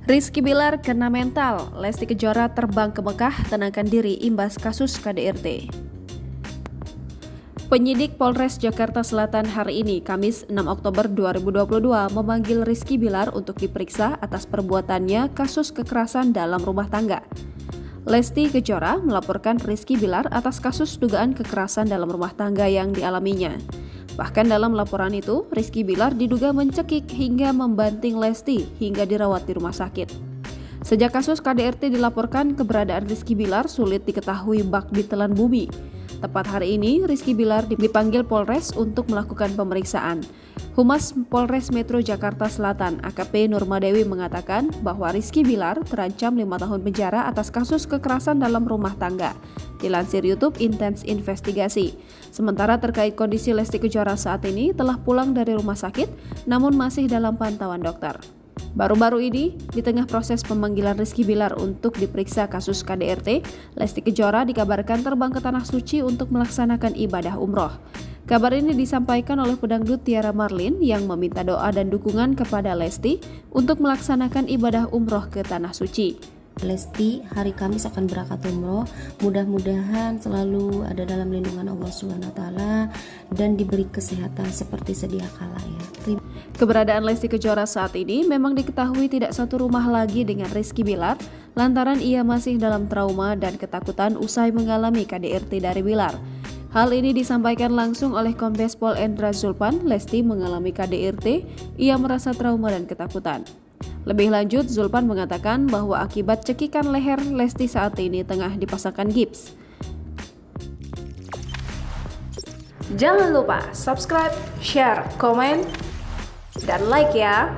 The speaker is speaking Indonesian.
Rizky Bilar kena mental, Lesti Kejora terbang ke Mekah tenangkan diri imbas kasus KDRT. Penyidik Polres Jakarta Selatan hari ini, Kamis 6 Oktober 2022, memanggil Rizky Bilar untuk diperiksa atas perbuatannya kasus kekerasan dalam rumah tangga. Lesti Kejora melaporkan Rizky Bilar atas kasus dugaan kekerasan dalam rumah tangga yang dialaminya. Bahkan dalam laporan itu, Rizky Bilar diduga mencekik hingga membanting Lesti hingga dirawat di rumah sakit. Sejak kasus KDRT dilaporkan, keberadaan Rizky Bilar sulit diketahui bak ditelan bumi. Tepat hari ini, Rizky Bilar dipanggil Polres untuk melakukan pemeriksaan. Humas Polres Metro Jakarta Selatan, AKP Nurmadewi mengatakan bahwa Rizky Bilar terancam 5 tahun penjara atas kasus kekerasan dalam rumah tangga. Dilansir YouTube Intens Investigasi. Sementara terkait kondisi Lesti Kejora saat ini telah pulang dari rumah sakit, namun masih dalam pantauan dokter. Baru-baru ini, di tengah proses pemanggilan Rizky Bilar untuk diperiksa kasus KDRT, Lesti Kejora dikabarkan terbang ke Tanah Suci untuk melaksanakan ibadah umroh. Kabar ini disampaikan oleh pedangdut Tiara Marlin yang meminta doa dan dukungan kepada Lesti untuk melaksanakan ibadah umroh ke Tanah Suci. Lesti hari Kamis akan berangkat umroh, mudah-mudahan selalu ada dalam lindungan Allah SWT dan diberi kesehatan seperti sedia kala ya. Keberadaan Lesti Kejora saat ini memang diketahui tidak satu rumah lagi dengan Rizky Bilar, lantaran ia masih dalam trauma dan ketakutan usai mengalami KDRT dari Bilar. Hal ini disampaikan langsung oleh Kombes Pol Endra Zulpan. Lesti mengalami KDRT, ia merasa trauma dan ketakutan. Lebih lanjut, Zulpan mengatakan bahwa akibat cekikan leher, Lesti saat ini tengah dipasangkan gips. Jangan lupa subscribe, share, komen, dan like ya!